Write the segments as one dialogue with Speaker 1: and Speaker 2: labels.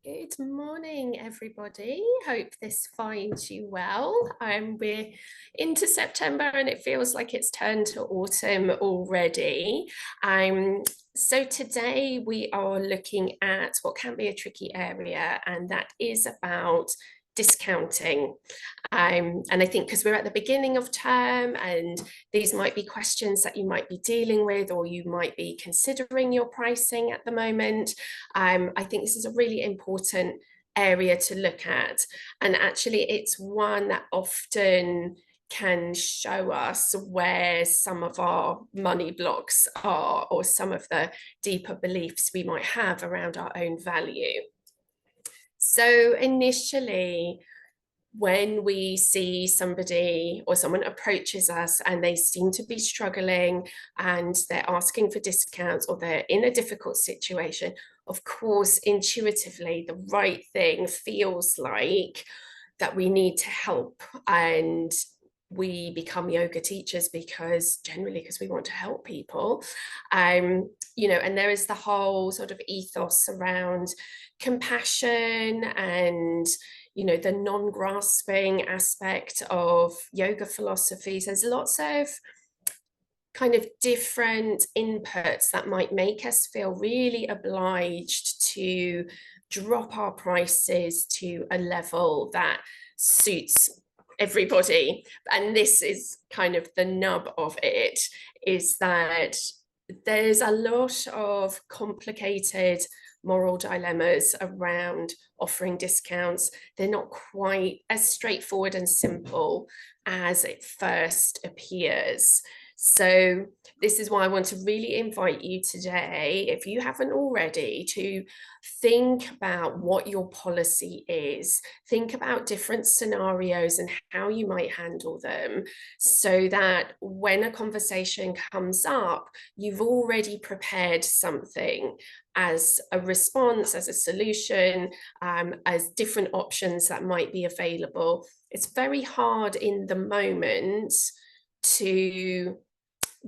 Speaker 1: Good morning, everybody. Hope this finds you well. We're into September and it feels like it's turned to autumn already. So today we are looking at what can be a tricky area, and that is about discounting. And I think because we're at the beginning of term and these might be questions that you might be dealing with, or you might be considering your pricing at the moment. I think this is a really important area to look at. And actually, it's one that often can show us where some of our money blocks are, or some of the deeper beliefs we might have around our own value. So initially, when we see somebody or someone approaches us and they seem to be struggling and they're asking for discounts or they're in a difficult situation, of course, intuitively, the right thing feels like that we need to help. And we become yoga teachers because we want to help people. And there is the whole sort of ethos around compassion and the non-grasping aspect of yoga philosophies. There's lots of kind of different inputs that might make us feel really obliged to drop our prices to a level that suits everybody. And this is kind of the nub of it, is that there's a lot of complicated moral dilemmas around offering discounts. They're not quite as straightforward and simple as it first appears. So this is why I want to really invite you today, if you haven't already, to think about what your policy is. Think about different scenarios and how you might handle them, so that when a conversation comes up, you've already prepared something as a response, as a solution, as different options that might be available. It's very hard in the moment to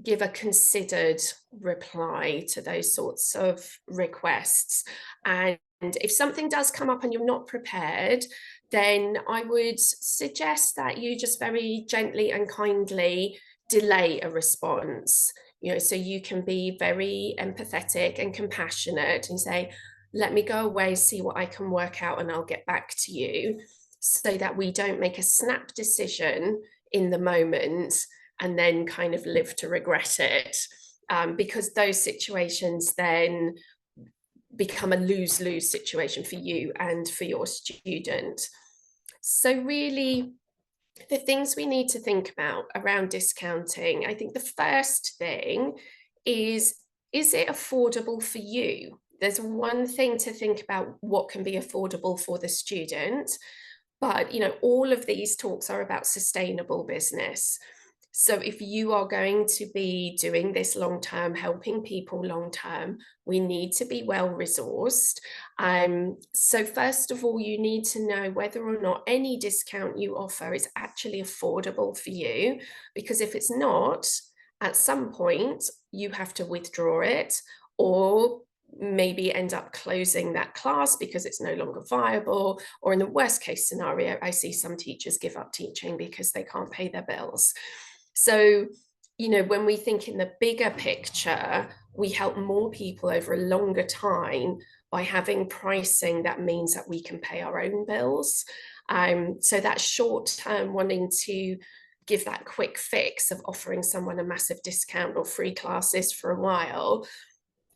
Speaker 1: give a considered reply to those sorts of requests. And if something does come up and you're not prepared, then I would suggest that you just very gently and kindly delay a response. So you can be very empathetic and compassionate and say, let me go away, see what I can work out, and I'll get back to you, so that we don't make a snap decision in the moment and then kind of live to regret it, because those situations then become a lose-lose situation for you and for your student. So really, the things we need to think about around discounting, I think the first thing is it affordable for you? There's one thing to think about what can be affordable for the student, but all of these talks are about sustainable business. So if you are going to be doing this long term, helping people long term, we need to be well resourced. So first of all, you need to know whether or not any discount you offer is actually affordable for you, because if it's not, at some point you have to withdraw it, or maybe end up closing that class because it's no longer viable. Or in the worst case scenario, I see some teachers give up teaching because they can't pay their bills. So, when we think in the bigger picture, we help more people over a longer time by having pricing that means that we can pay our own bills. So that short term wanting to give that quick fix of offering someone a massive discount or free classes for a while,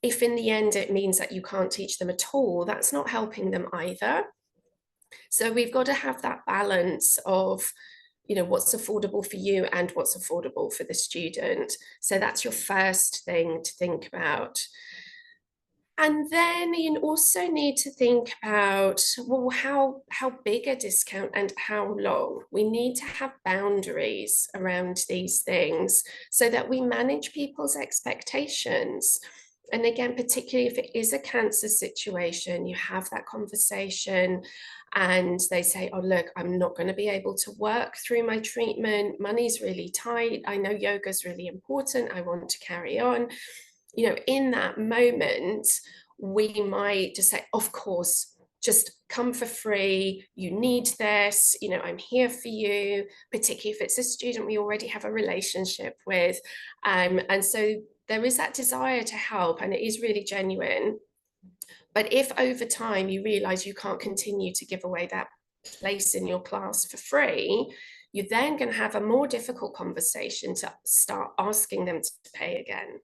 Speaker 1: if in the end it means that you can't teach them at all, that's not helping them either. So we've got to have that balance of what's affordable for you and what's affordable for the student. So that's your first thing to think about. And then you also need to think about, well, how big a discount and how long. We need to have boundaries around these things so that we manage people's expectations. And again, particularly if it is a cancer situation, you have that conversation and they say, oh, look, I'm not going to be able to work through my treatment. Money's really tight. I know yoga's really important. I want to carry on. In that moment, we might just say, of course, just come for free, you need this, you know, I'm here for you, particularly if it's a student we already have a relationship with. And so there is that desire to help, and it is really genuine. But if over time you realize you can't continue to give away that place in your class for free, you're then going to have a more difficult conversation to start asking them to pay again.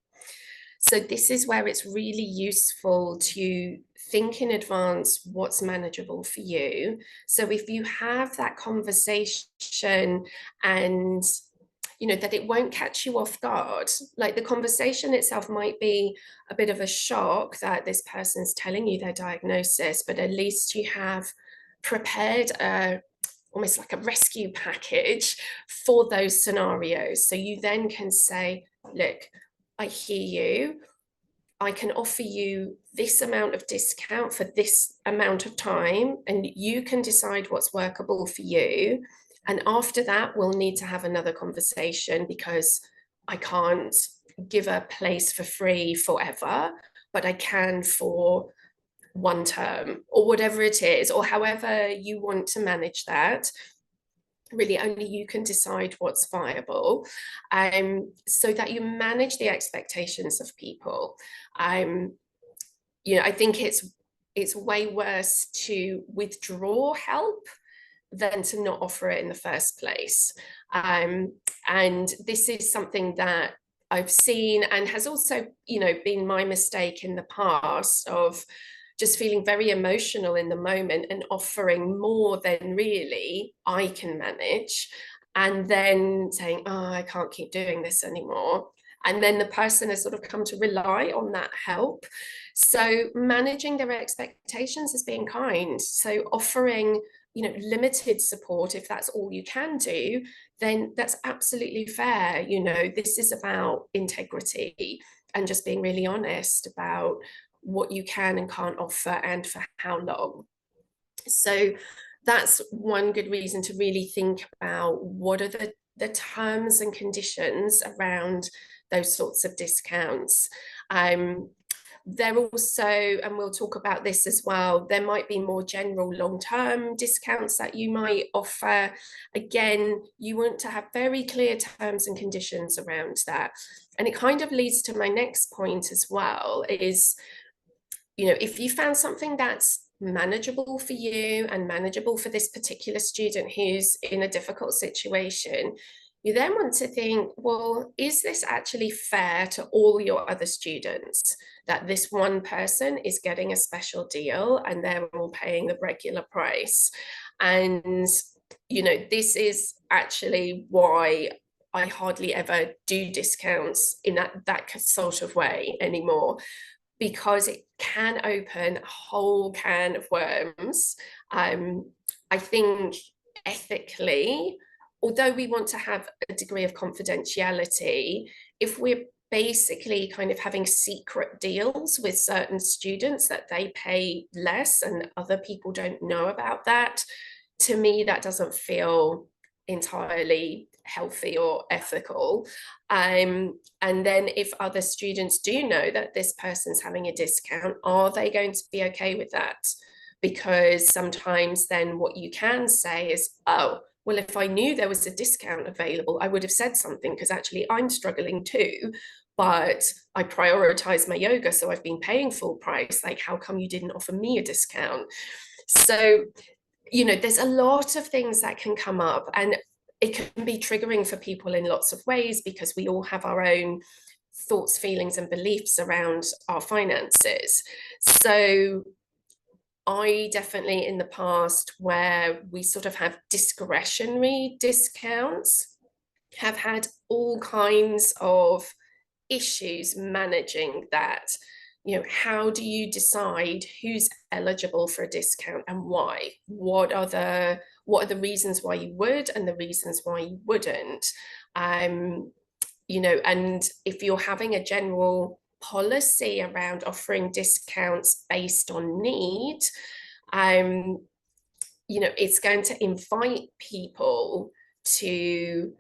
Speaker 1: So this is where it's really useful to think in advance what's manageable for you. So if you have that conversation and you know that it won't catch you off guard, like the conversation itself might be a bit of a shock that this person's telling you their diagnosis, but at least you have prepared a almost like a rescue package for those scenarios. So you then can say, look, I hear you. I can offer you this amount of discount for this amount of time, and you can decide what's workable for you. And after that, we'll need to have another conversation because I can't give a place for free forever, but I can for one term or whatever it is, or however you want to manage that. Really only you can decide what's viable, so that you manage the expectations of people. You know, I think it's way worse to withdraw help than to not offer it in the first place. And this is something that I've seen and has also, you know, been my mistake in the past of just feeling very emotional in the moment and offering more than really I can manage, and then saying, oh, I can't keep doing this anymore. And then the person has sort of come to rely on that help. So managing their expectations as being kind. So offering, you know, limited support, if that's all you can do, then that's absolutely fair. You know, this is about integrity and just being really honest about what you can and can't offer and for how long. So that's one good reason to really think about what are the terms and conditions around those sorts of discounts. There also, and we'll talk about this as well, there might be more general long-term discounts that you might offer. Again, you want to have very clear terms and conditions around that. And it kind of leads to my next point as well, is, you know, if you found something that's manageable for you and manageable for this particular student who's in a difficult situation, you then want to think, well, is this actually fair to all your other students, that this one person is getting a special deal and they're all paying the regular price? And, you know, this is actually why I hardly ever do discounts in that sort of way anymore, because it can open a whole can of worms. I think ethically, although we want to have a degree of confidentiality, if we're basically kind of having secret deals with certain students that they pay less and other people don't know about that, to me, that doesn't feel entirely healthy or ethical. And then if other students do know that this person's having a discount, are they going to be okay with that? Because sometimes then what you can say is, oh, well, if I knew there was a discount available, I would have said something, because actually I'm struggling too, but I prioritize my yoga, so I've been paying full price. Like, how come you didn't offer me a discount? So, you know, there's a lot of things that can come up, and it can be triggering for people in lots of ways, because we all have our own thoughts, feelings, and beliefs around our finances. So I definitely, in the past, where we sort of have discretionary discounts, have had all kinds of issues managing that. You know, how do you decide who's eligible for a discount and why? What are the reasons why you would and the reasons why you wouldn't? You know, and if you're having a general policy around offering discounts based on need, you know, it's going to invite people to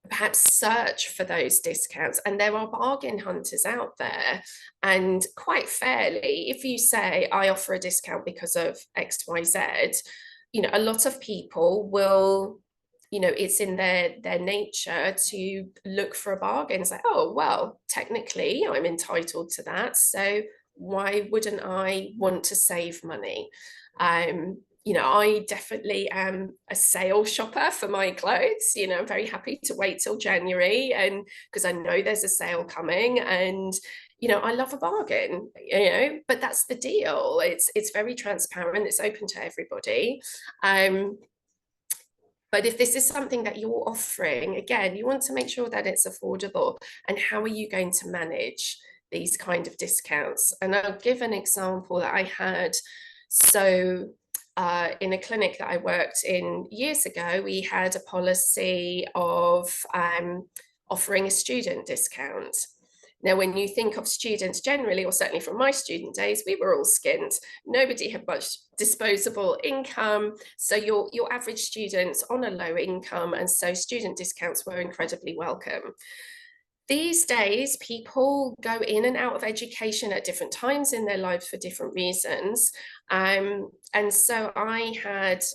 Speaker 1: perhaps search for those discounts. And there are bargain hunters out there. And quite fairly, if you say, I offer a discount because of XYZ, a lot of people will, it's in their nature to look for a bargain. It's like, oh, well, technically I'm entitled to that. So why wouldn't I want to save money? I definitely am a sale shopper for my clothes. I'm very happy to wait till January, and because I know there's a sale coming, and I love a bargain, but that's the deal. It's very transparent, it's open to everybody. But if this is something that you're offering, again, you want to make sure that it's affordable. And how are you going to manage these kind of discounts? And I'll give an example that I had. So in a clinic that I worked in years ago, we had a policy of offering a student discount. Now, when you think of students generally, or certainly from my student days, we were all skint. Nobody had much disposable income. So your average students on a low income, and so student discounts were incredibly welcome. These days, people go in and out of education at different times in their lives for different reasons. And so I had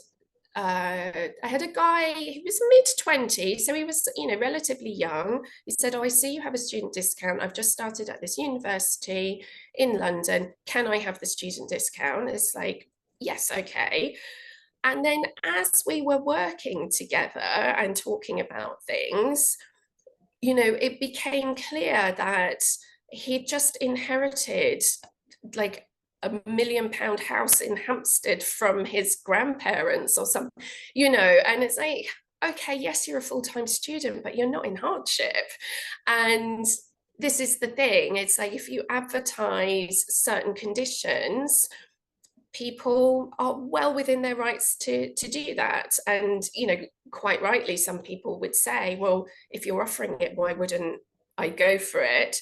Speaker 1: a guy, he was mid-20s, so he was, relatively young. He said, oh, I see you have a student discount. I've just started at this university in London. Can I have the student discount? It's like, yes, okay. And then as we were working together and talking about things, it became clear that he'd just inherited like £1 million house in Hampstead from his grandparents or something, and it's like, okay, yes, you're a full-time student, but you're not in hardship. And this is the thing, it's like if you advertise certain conditions, people are well within their rights to do that. And quite rightly, some people would say, well, if you're offering it, why wouldn't I go for it?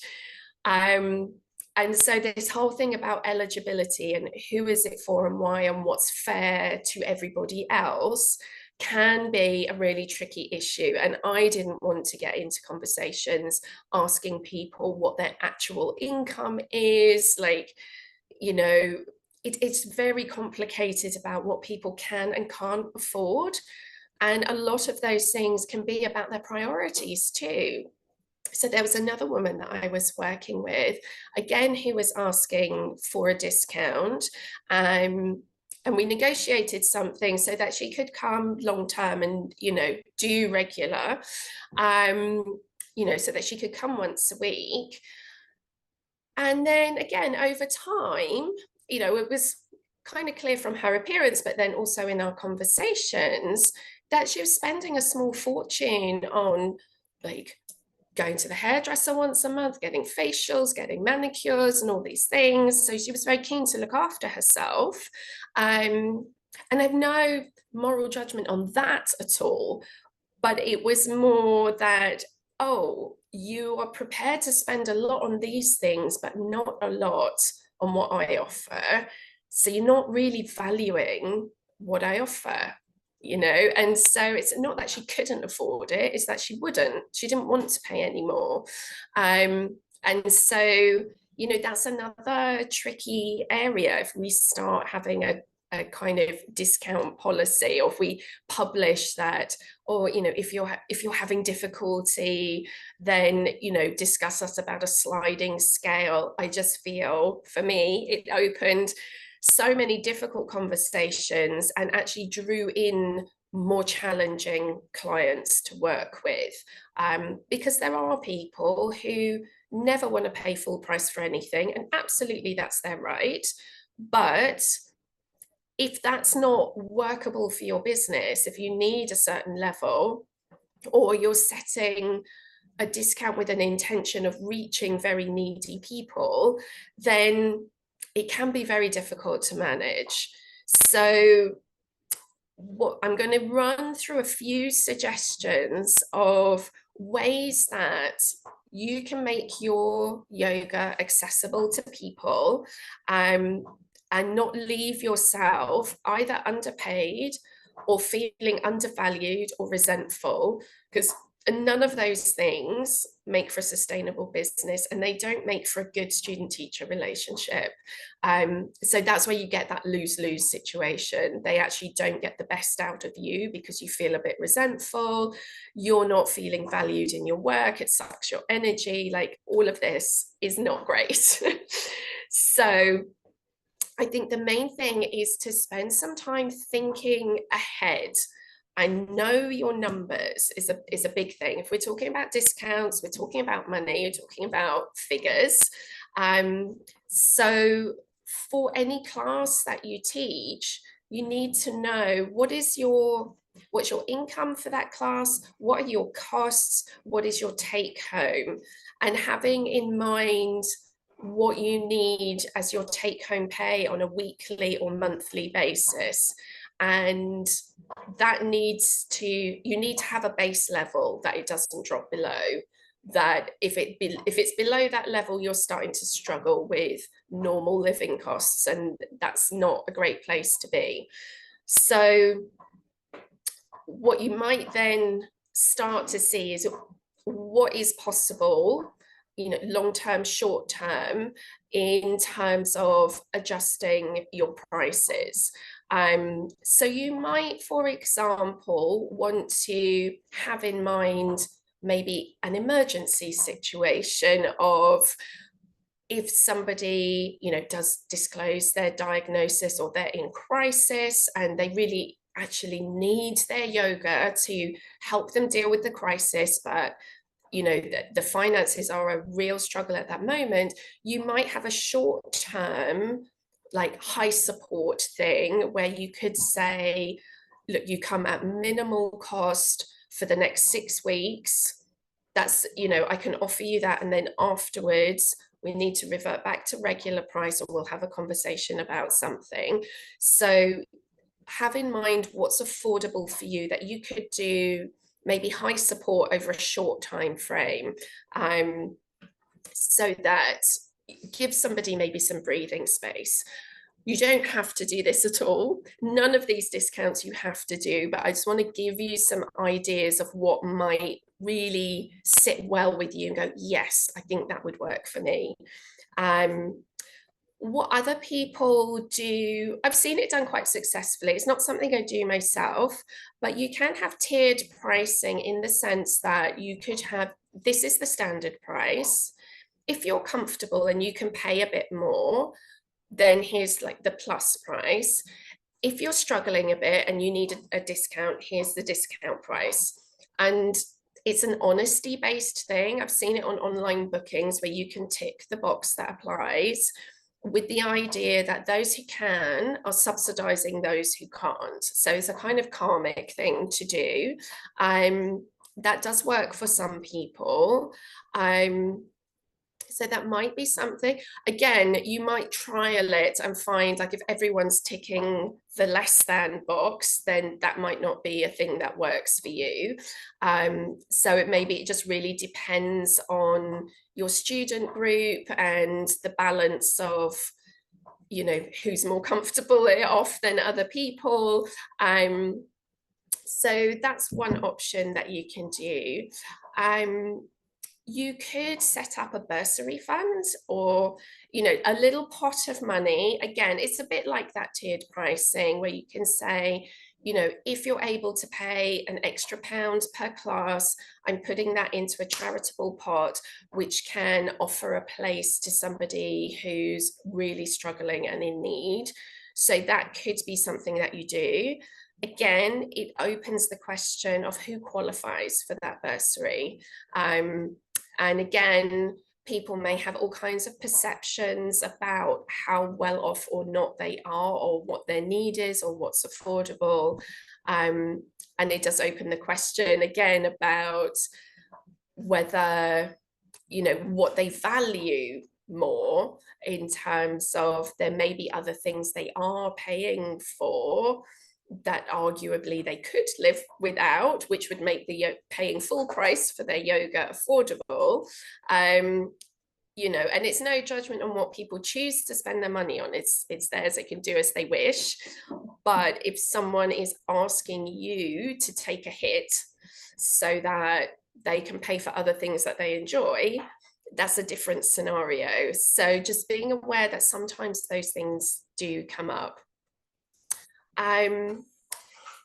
Speaker 1: And so this whole thing about eligibility and who is it for and why and what's fair to everybody else can be a really tricky issue. And I didn't want to get into conversations asking people what their actual income is. Like, it's very complicated about what people can and can't afford. And a lot of those things can be about their priorities too. So there was another woman that I was working with, again, who was asking for a discount. And we negotiated something so that she could come long term and, do regular, so that she could come once a week. And then again, over time, it was kind of clear from her appearance, but then also in our conversations, that she was spending a small fortune on like going to the hairdresser once a month, getting facials, getting manicures, and all these things. So she was very keen to look after herself. And I've no moral judgment on that at all. But it was more that, oh, you are prepared to spend a lot on these things, but not a lot on what I offer. So you're not really valuing what I offer, and so it's not that she couldn't afford it, it's that she didn't want to pay anymore. And so that's another tricky area. If we start having a kind of discount policy, or if we publish that, or if you're having difficulty, then discuss us about a sliding scale. I just feel, for me, it opened so many difficult conversations and actually drew in more challenging clients to work with, because there are people who never want to pay full price for anything, and absolutely that's their right. But if that's not workable for your business, if you need a certain level, or you're setting a discount with an intention of reaching very needy people, then it can be very difficult to manage. So what I'm going to run through a few suggestions of ways that you can make your yoga accessible to people, and not leave yourself either underpaid or feeling undervalued or resentful. Because none of those things make for a sustainable business, and they don't make for a good student-teacher relationship. So that's where you get that lose-lose situation. They actually don't get the best out of you because you feel a bit resentful, you're not feeling valued in your work, it sucks your energy, like all of this is not great. So I think the main thing is to spend some time thinking ahead. I know your numbers is a big thing. If we're talking about discounts, we're talking about money, you're talking about figures. So for any class that you teach, you need to know what's your income for that class, what are your costs, what is your take home, and having in mind what you need as your take home pay on a weekly or monthly basis. And that you need to have a base level that it doesn't drop below. That if it's below that level, you're starting to struggle with normal living costs, and that's not a great place to be. So what you might then start to see is what is possible, long-term, short-term, in terms of adjusting your prices. So you might, for example, want to have in mind maybe an emergency situation of if somebody, does disclose their diagnosis or they're in crisis and they really actually need their yoga to help them deal with the crisis, but the finances are a real struggle at that moment, you might have a short-term, like high support thing where you could say, look, you come at minimal cost for the next 6 weeks. That's, I can offer you that. And then afterwards, we need to revert back to regular price, or we'll have a conversation about something. So have in mind what's affordable for you that you could do, maybe high support over a short time frame, so that gives somebody maybe some breathing space. You don't have to do this at all. None of these discounts you have to do, but I just want to give you some ideas of what might really sit well with you and go, yes, I think that would work for me. What other people do, I've seen it done quite successfully. It's not something I do myself, but you can have tiered pricing in the sense that you could have, this is the standard price. If you're comfortable and you can pay a bit more, then here's like the plus price. If you're struggling a bit and you need a discount, here's the discount price. And it's an honesty-based thing. I've seen it on online bookings where you can tick the box that applies, with the idea that those who can are subsidizing those who can't. So it's a kind of karmic thing to do. That does work for some people. So that might be something. Again, you might trial it and find, like, if everyone's ticking the less than box, then that might not be a thing that works for you. So it just really depends on your student group and the balance of, who's more comfortable off than other people. So that's one option that you can do. You could set up a bursary fund, or a little pot of money. Again, it's a bit like that tiered pricing where you can say, if you're able to pay an extra £1 per class, I'm putting that into a charitable pot which can offer a place to somebody who's really struggling and in need. So that could be something that you do. Again, it opens the question of who qualifies for that bursary. And again, people may have all kinds of perceptions about how well off or not they are, or what their need is, or what's affordable. And it does open the question again about whether, what they value more, in terms of there may be other things they are paying for that arguably they could live without, which would make the paying full price for their yoga affordable. And it's no judgment on what people choose to spend their money on. It's theirs, they can do as they wish. But if someone is asking you to take a hit so that they can pay for other things that they enjoy, that's a different scenario. So just being aware that sometimes those things do come up.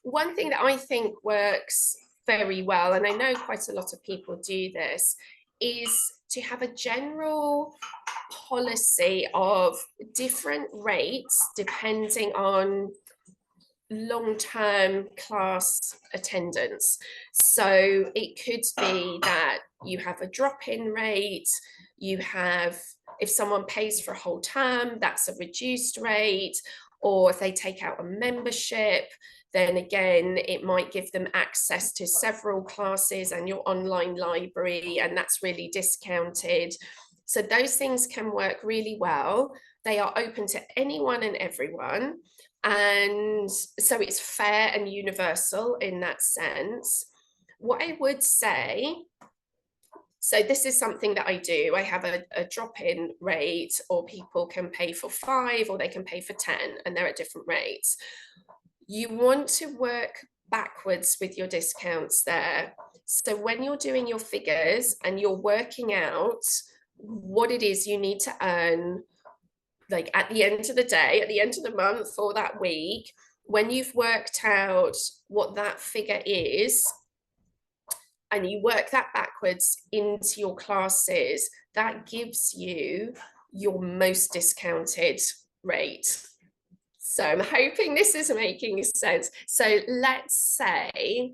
Speaker 1: One thing that I think works very well, and I know quite a lot of people do this, is to have a general policy of different rates depending on long-term class attendance. So it could be that you have a drop-in rate, you have, if someone pays for a whole term, that's a reduced rate, or if they take out a membership, then again, it might give them access to several classes and your online library, and that's really discounted. So those things can work really well. They are open to anyone and everyone. And so it's fair and universal in that sense. What I would say, so this is something that I do. I have a drop-in rate, or people can pay for 5 or they can pay for 10, and they're at different rates. You want to work backwards with your discounts there. So when you're doing your figures and you're working out what it is you need to earn, like at the end of the day, at the end of the month or that week, when you've worked out what that figure is, and you work that backwards into your classes, that gives you your most discounted rate. So I'm hoping this is making sense. So let's say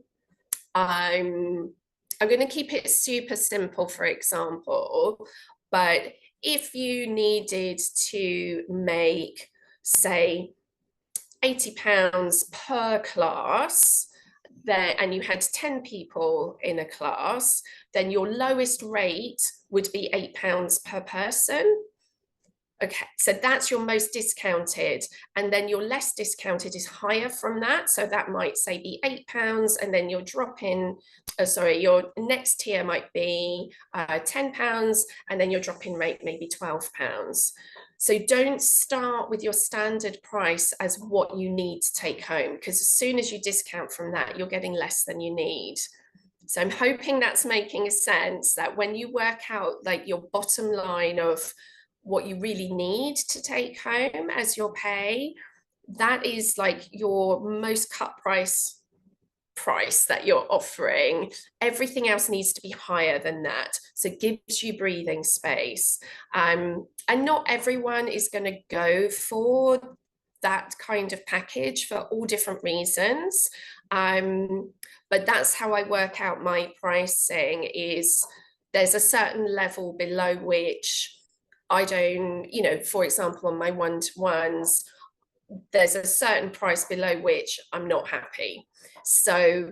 Speaker 1: I'm going to keep it super simple, for example, but if you needed to make, say, £80 per class, there, and you had 10 people in a class, then your lowest rate would be £8 per person. Okay, so that's your most discounted, and then your less discounted is higher from that. So that might say be £8, and then your drop in, your next tier might be £10, and then your drop in rate may be £12. So don't start with your standard price as what you need to take home, because as soon as you discount from that, you're getting less than you need. So I'm hoping that's making sense, that when you work out like your bottom line of what you really need to take home as your pay, that is like your most cut price that you're offering. Everything else needs to be higher than that. So it gives you breathing space. And not everyone is going to go for that kind of package for all different reasons. But that's how I work out my pricing, is there's a certain level below which I don't, for example, on my one-to-ones, there's a certain price below which I'm not happy. So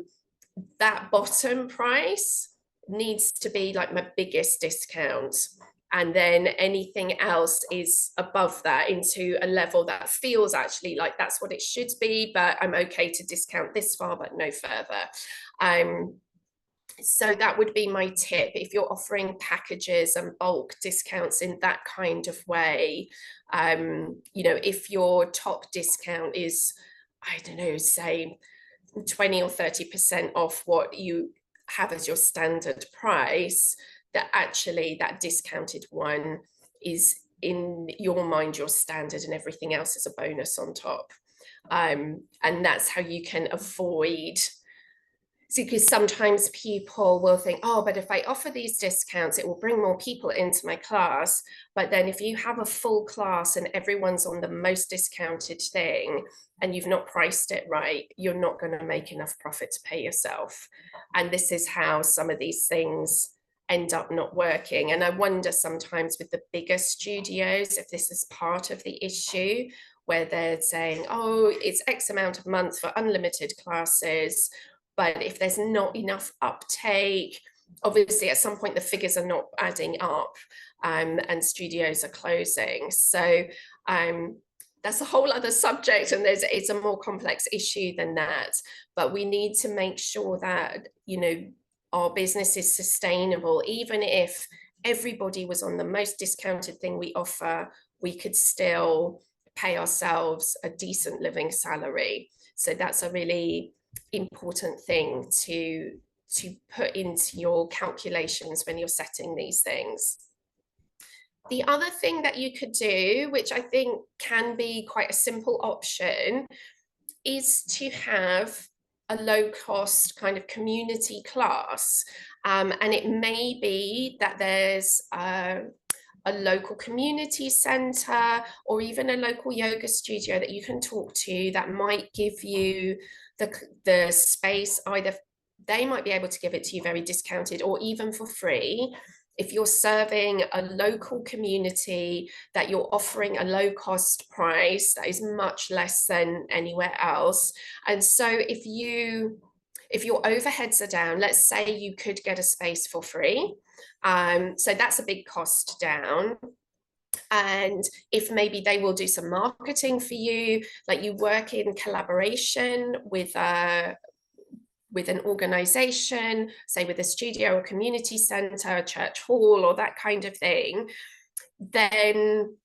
Speaker 1: that bottom price needs to be like my biggest discount. And then anything else is above that into a level that feels actually like that's what it should be, but I'm okay to discount this far, but no further. So that would be my tip. If you're offering packages and bulk discounts in that kind of way, if your top discount is, I don't know, say 20 or 30% off what you have as your standard price, that actually that discounted one is in your mind your standard, and everything else is a bonus on top. And that's how you can avoid, because sometimes people will think, oh, but if I offer these discounts, it will bring more people into my class. But then if you have a full class and everyone's on the most discounted thing and you've not priced it right, you're not going to make enough profit to pay yourself. And this is how some of these things end up not working. And I wonder sometimes with the bigger studios if this is part of the issue, where they're saying, oh, it's X amount of month for unlimited classes. But if there's not enough uptake, obviously at some point the figures are not adding up, and studios are closing. So that's a whole other subject, and it's a more complex issue than that. But we need to make sure that, our business is sustainable. Even if everybody was on the most discounted thing we offer, we could still pay ourselves a decent living salary. So that's a really important thing to to put into your calculations when you're setting these things. The other thing that you could do, which I think can be quite a simple option, is to have a low cost kind of community class. And it may be that there's a local community center or even a local yoga studio that you can talk to that might give you the space. Either they might be able to give it to you very discounted or even for free. If you're serving a local community, that you're offering a low cost price that is much less than anywhere else. And so if your overheads are down, let's say you could get a space for free. So that's a big cost down. And if maybe they will do some marketing for you, like you work in collaboration with an organization, say with a studio or community center, a church hall, or that kind of thing, then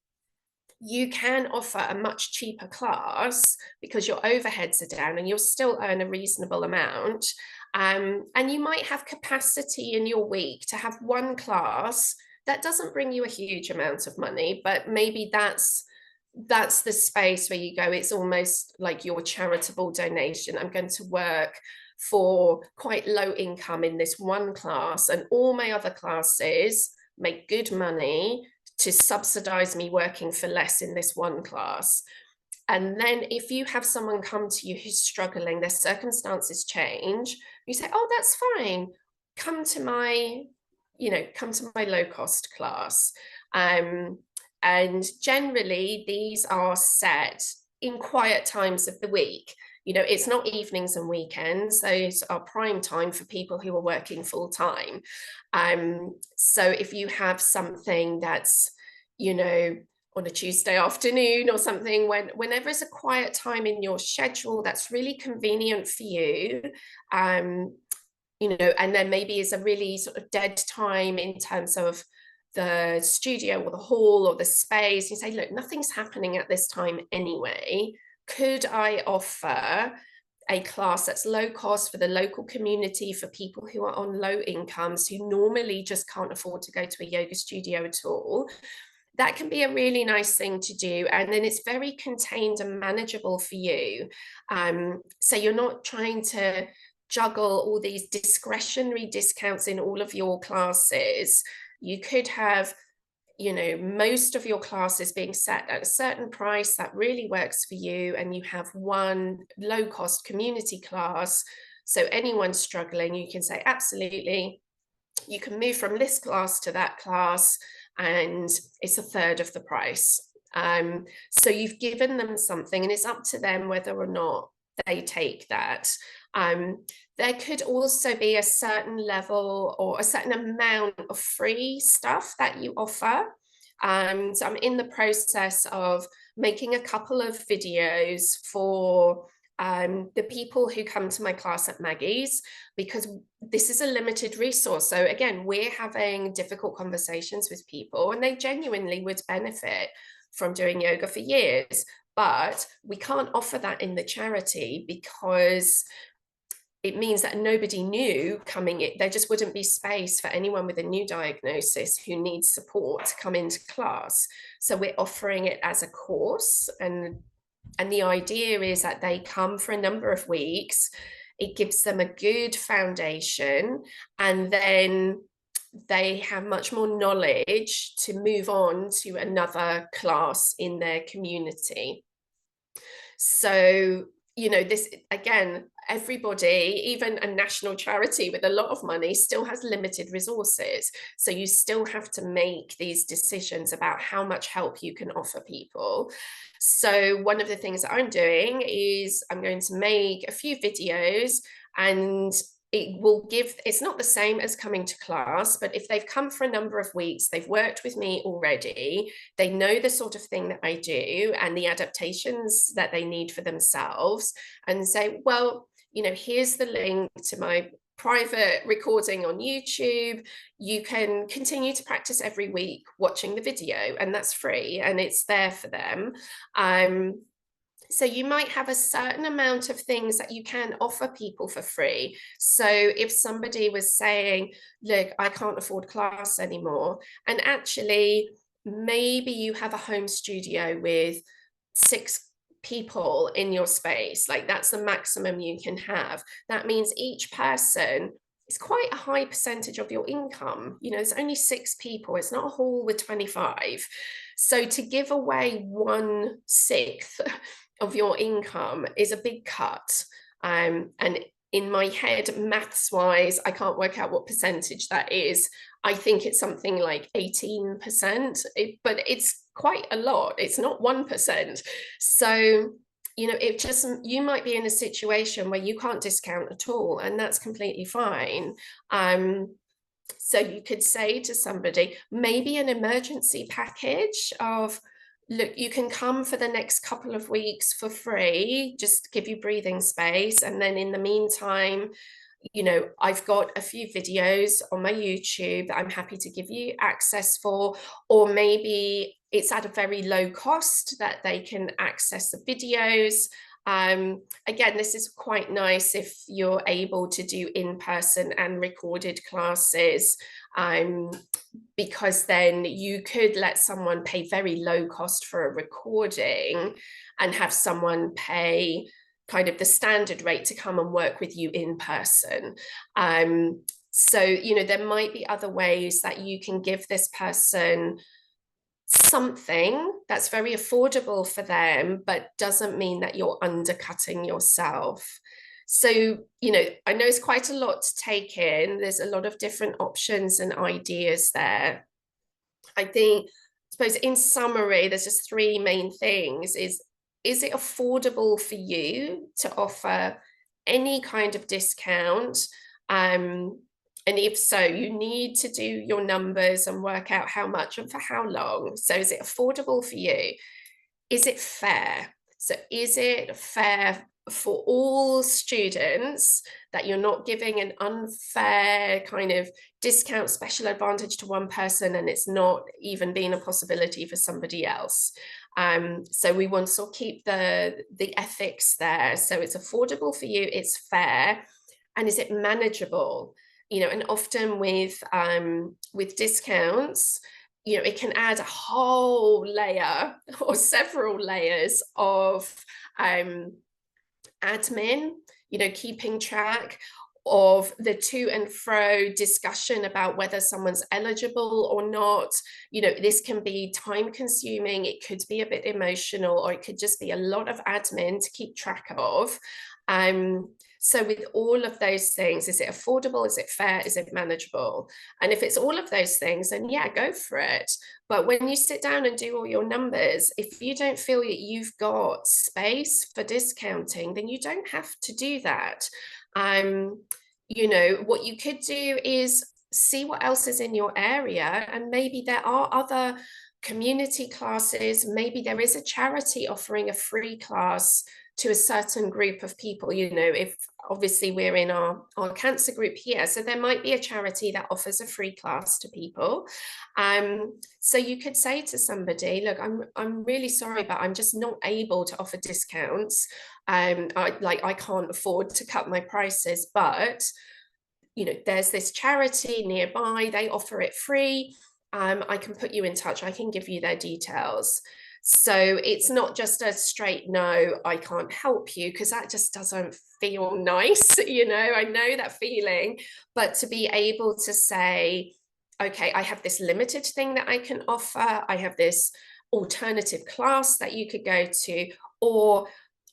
Speaker 1: you can offer a much cheaper class because your overheads are down and you'll still earn a reasonable amount. And you might have capacity in your week to have one class that doesn't bring you a huge amount of money, but maybe that's the space where you go, it's almost like your charitable donation. I'm going to work for quite low income in this one class, and all my other classes make good money to subsidize me working for less in this one class. And then if you have someone come to you who's struggling, their circumstances change, you say, oh, that's fine. Come to my low cost class. And generally these are set in quiet times of the week. It's not evenings and weekends. Those are prime time for people who are working full time. So if you have something that's, on a Tuesday afternoon or something, whenever it's a quiet time in your schedule that's really convenient for you, and then maybe is a really sort of dead time in terms of the studio or the hall or the space, you say, look, nothing's happening at this time anyway. Could I offer a class that's low cost for the local community, for people who are on low incomes, who normally just can't afford to go to a yoga studio at all? That can be a really nice thing to do. And then it's very contained and manageable for you. So you're not trying to juggle all these discretionary discounts in all of your classes. You could have, most of your classes being set at a certain price that really works for you, and you have one low cost community class. So anyone struggling, you can say, absolutely, you can move from this class to that class, and it's a third of the price. So you've given them something, and it's up to them whether or not they take that. There could also be a certain level or a certain amount of free stuff that you offer. So I'm in the process of making a couple of videos for the people who come to my class at Maggie's, because this is a limited resource. So again, we're having difficult conversations with people, and they genuinely would benefit from doing yoga for years. But we can't offer that in the charity because it means that nobody new coming in, there just wouldn't be space for anyone with a new diagnosis who needs support to come into class. So we're offering it as a course, and the idea is that they come for a number of weeks. It gives them a good foundation, and then they have much more knowledge to move on to another class in their community. So, this, again, everybody, even a national charity with a lot of money, still has limited resources. So you still have to make these decisions about how much help you can offer people. So one of the things that I'm doing is I'm going to make a few videos, and it's not the same as coming to class, but if they've come for a number of weeks, they've worked with me already, they know the sort of thing that I do and the adaptations that they need for themselves, and say, well, here's the link to my private recording on YouTube. You can continue to practice every week watching the video, and that's free and it's there for them. So you might have a certain amount of things that you can offer people for free. So if somebody was saying, look, I can't afford class anymore, and actually maybe you have a home studio with 6 people in your space, like that's the maximum you can have. That means each person is quite a high percentage of your income. You know, it's only 6 people, it's not a hall with 25. So to give away 1/6 of your income is a big cut. And in my head, maths wise, I can't work out what percentage that is. I think it's something like 18%, but it's quite a lot. It's not 1%. So, you know, it just, you might be in a situation where you can't discount at all, and that's completely fine. So you could say to somebody, maybe an emergency package of, look, you can come for the next couple of weeks for free, just give you breathing space. And then in the meantime, you know, I've got a few videos on my YouTube that I'm happy to give you access for, or maybe it's at a very low cost that they can access the videos. Again, this is quite nice if you're able to do in-person and recorded classes, because then you could let someone pay very low cost for a recording and have someone pay kind of the standard rate to come and work with you in person. So, you know, there might be other ways that you can give this person something that's very affordable for them, but doesn't mean that you're undercutting yourself. So, you know, I know it's quite a lot to take in. There's a lot of different options and ideas there. I think, I suppose in summary, there's just 3 main things. Is it affordable for you to offer any kind of discount? And if so, you need to do your numbers and work out how much and for how long. So is it affordable for you? Is it fair? So is it fair for all students that you're not giving an unfair kind of discount special advantage to one person and it's not even being a possibility for somebody else? So we want to sort of keep the ethics there. So it's affordable for you, it's fair, and is it manageable? You know, and often with discounts, you know, it can add a whole layer or several layers of admin, you know, keeping track of the to and fro discussion about whether someone's eligible or not. You know, this can be time consuming, it could be a bit emotional, or it could just be a lot of admin to keep track of. So with all of those things, is it affordable? Is it fair? Is it manageable? And if it's all of those things, then yeah, go for it. But when you sit down and do all your numbers, if you don't feel that you've got space for discounting, then you don't have to do that. You know, what you could do is see what else is in your area, and maybe there are other community classes. Maybe there is a charity offering a free class to a certain group of people. You know, if obviously we're in our cancer group here, so there might be a charity that offers a free class to people. So you could say to somebody, look, I'm really sorry, but I'm just not able to offer discounts. I can't afford to cut my prices, but you know, there's this charity nearby, they offer it free. I can put you in touch, I can give you their details. So it's not just a straight no, I can't help you, because that just doesn't feel nice. You know, I know that feeling. But to be able to say, okay, I have this limited thing that I can offer, I have this alternative class that you could go to, or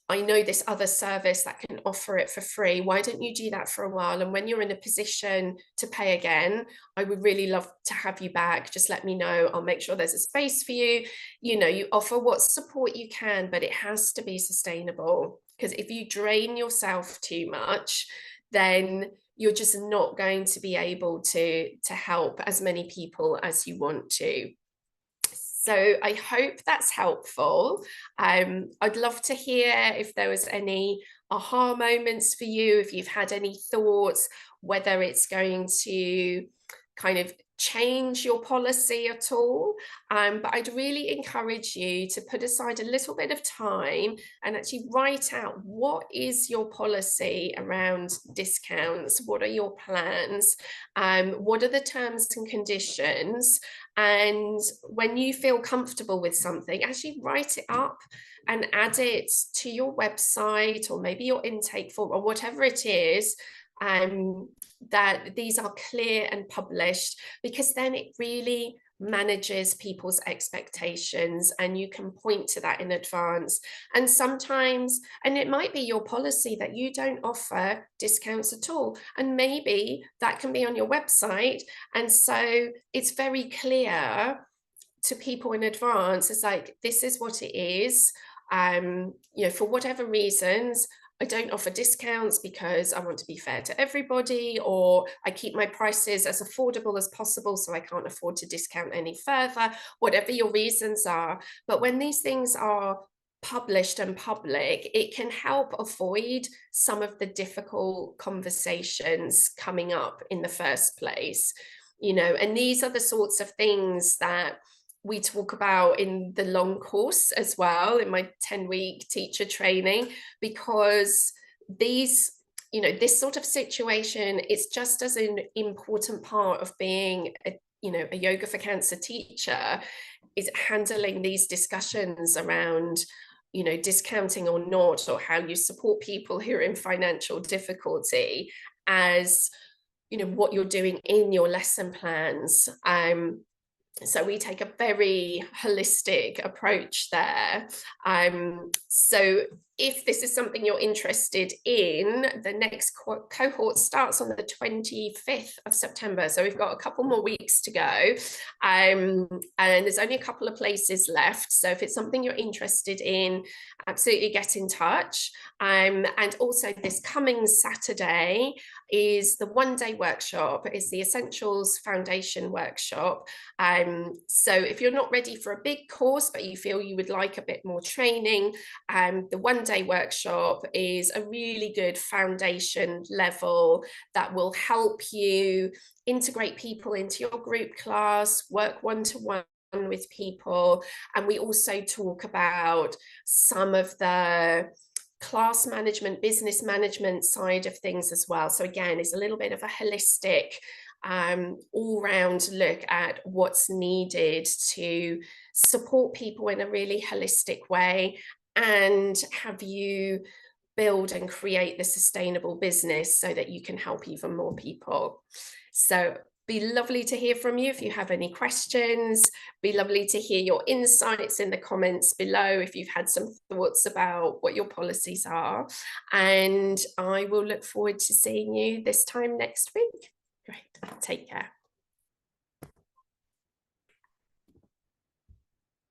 Speaker 1: I know this other service that can offer it for free. Why don't you do that for a while? And when you're in a position to pay again, I would really love to have you back. Just let me know. I'll make sure there's a space for you. You know, you offer what support you can, but it has to be sustainable. Because if you drain yourself too much, then you're just not going to be able to help as many people as you want to. So I hope that's helpful. I'd love to hear if there was any aha moments for you, if you've had any thoughts, whether it's going to kind of change your policy at all, but I'd really encourage you to put aside a little bit of time and actually write out, what is your policy around discounts? What are your plans? What are the terms and conditions? And when you feel comfortable with something, actually write it up and add it to your website, or maybe your intake form, or whatever it is, that these are clear and published, because then it really manages people's expectations, and you can point to that in advance. And sometimes, and it might be your policy that you don't offer discounts at all, and maybe that can be on your website, and so it's very clear to people in advance. It's like, this is what it is. For whatever reasons, I don't offer discounts because I want to be fair to everybody, or I keep my prices as affordable as possible, so I can't afford to discount any further, whatever your reasons are. But when these things are published and public, it can help avoid some of the difficult conversations coming up in the first place. And these are the sorts of things that we talk about in the long course as well, in my 10-week teacher training, because this sort of situation is just as an important part of being a yoga for cancer teacher, is handling these discussions around discounting or not, or how you support people who are in financial difficulty, as what you're doing in your lesson plans. So we take a very holistic approach there. So if this is something you're interested in, the next cohort starts on the 25th of September. So we've got a couple more weeks to go. And there's only a couple of places left. So if it's something you're interested in, absolutely get in touch. And also, this coming Saturday is the one-day workshop. It's the Essentials Foundation workshop. So if you're not ready for a big course, but you feel you would like a bit more training, the one-day workshop is a really good foundation level that will help you integrate people into your group class, work one-to-one with people. And we also talk about some of the class management, business management side of things as well. So again, it's a little bit of a holistic, all-round look at what's needed to support people in a really holistic way, and have you build and create the sustainable business so that you can help even more people. So be lovely to hear from you if you have any questions. Be lovely to hear your insights in the comments below if you've had some thoughts about what your policies are. And I will look forward to seeing you this time next week. Great. Take care.